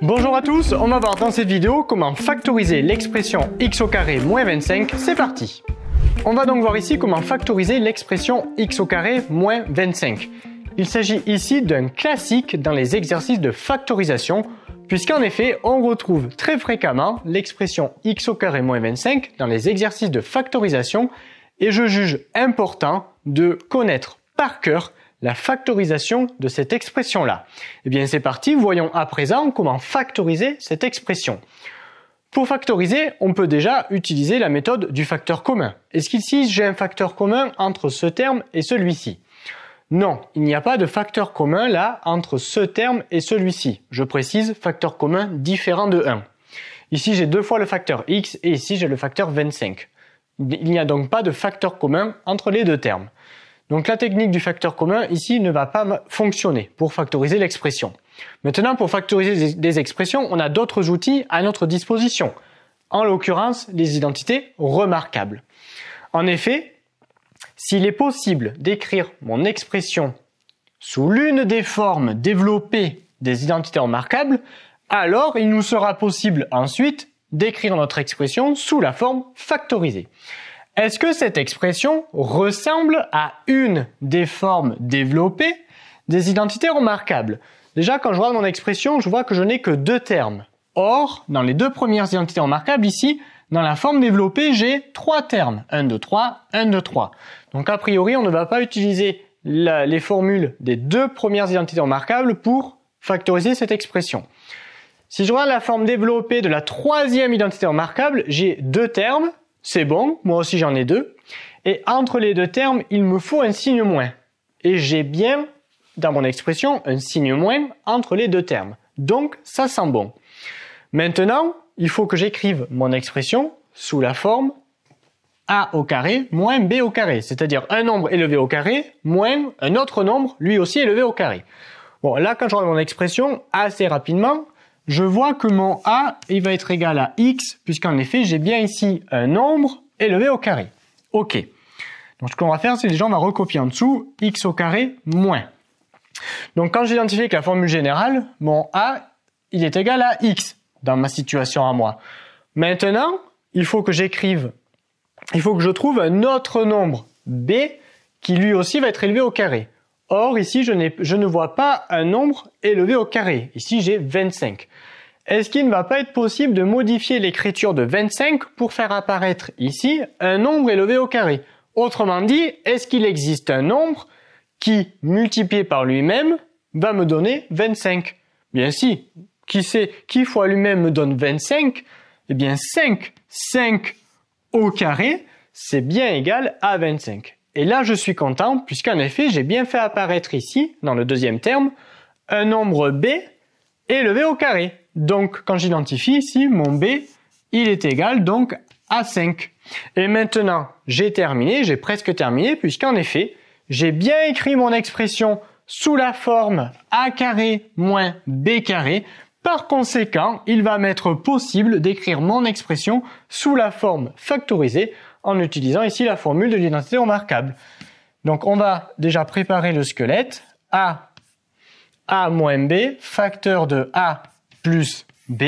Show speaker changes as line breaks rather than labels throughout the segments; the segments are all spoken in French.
Bonjour à tous, on va voir dans cette vidéo comment factoriser l'expression x au carré moins 25, c'est parti. On va donc voir ici comment factoriser l'expression x au carré moins 25. Il s'agit ici d'un classique dans les exercices de factorisation, puisqu'en effet, on retrouve très fréquemment l'expression x au carré moins 25 dans les exercices de factorisation, et je juge important de connaître par cœur la factorisation de cette expression-là. Eh bien, c'est parti, voyons à présent comment factoriser cette expression. Pour factoriser, on peut déjà utiliser la méthode du facteur commun. Est-ce qu'ici, j'ai un facteur commun entre ce terme et celui-ci? Non, il n'y a pas de facteur commun là entre ce terme et celui-ci. Je précise, facteur commun différent de 1. Ici, j'ai deux fois le facteur x et ici, j'ai le facteur 25. Il n'y a donc pas de facteur commun entre les deux termes. Donc la technique du facteur commun ici ne va pas fonctionner pour factoriser l'expression. Maintenant, pour factoriser des expressions, on a d'autres outils à notre disposition. En l'occurrence, les identités remarquables. En effet, s'il est possible d'écrire mon expression sous l'une des formes développées des identités remarquables, alors il nous sera possible ensuite d'écrire notre expression sous la forme factorisée. Est-ce que cette expression ressemble à une des formes développées des identités remarquables? Déjà, quand je regarde mon expression, je vois que je n'ai que deux termes. Or, dans les deux premières identités remarquables, ici, dans la forme développée, j'ai trois termes. 1, 2, 3, 1, 2, 3. Donc, a priori, on ne va pas utiliser les formules des deux premières identités remarquables pour factoriser cette expression. Si je regarde la forme développée de la troisième identité remarquable, j'ai deux termes. C'est bon, moi aussi j'en ai deux. Et entre les deux termes, il me faut un signe moins. Et j'ai bien, dans mon expression, un signe moins entre les deux termes. Donc, ça sent bon. Maintenant, il faut que j'écrive mon expression sous la forme a au carré moins b au carré. C'est-à-dire un nombre élevé au carré moins un autre nombre, lui aussi élevé au carré. Bon, là, quand je regarde mon expression, assez rapidement, je vois que mon a, il va être égal à x, puisqu'en effet, j'ai bien ici un nombre élevé au carré. OK. Donc, ce qu'on va faire, c'est déjà, on va recopier en dessous x au carré moins. Donc, quand j'identifie avec la formule générale, mon a, il est égal à x dans ma situation à moi. Maintenant, il faut que je trouve un autre nombre b qui lui aussi va être élevé au carré. Or, ici, je ne vois pas un nombre élevé au carré. Ici, j'ai 25. Est-ce qu'il ne va pas être possible de modifier l'écriture de 25 pour faire apparaître ici un nombre élevé au carré? Autrement dit, est-ce qu'il existe un nombre qui, multiplié par lui-même, va me donner 25? Bien si. Qui fois lui-même me donne 25? Eh bien 5 au carré, c'est bien égal à 25. Et là, je suis content, puisqu'en effet, j'ai bien fait apparaître ici, dans le deuxième terme, un nombre b élevé au carré. Donc, quand j'identifie ici, mon b, il est égal donc à 5. Et maintenant, j'ai presque terminé, puisqu'en effet, j'ai bien écrit mon expression sous la forme a carré moins b carré. Par conséquent, il va m'être possible d'écrire mon expression sous la forme factorisée, en utilisant ici la formule de l'identité remarquable. Donc on va déjà préparer le squelette. A moins B, facteur de A plus B.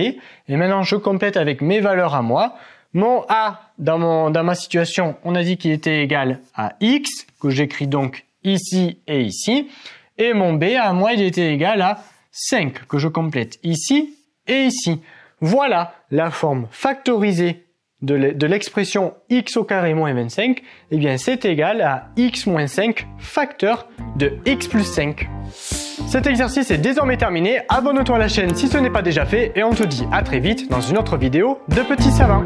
Et maintenant je complète avec mes valeurs à moi. Mon A, dans ma situation, on a dit qu'il était égal à X, que j'écris donc ici et ici. Et mon B, à moi, il était égal à 5, que je complète ici et ici. Voilà la forme factorisée de l'expression x au carré moins 25, eh bien c'est égal à x moins 5 facteur de x plus 5. Cet exercice est désormais terminé, abonne-toi à la chaîne si ce n'est pas déjà fait et on te dit à très vite dans une autre vidéo de Petit Savant.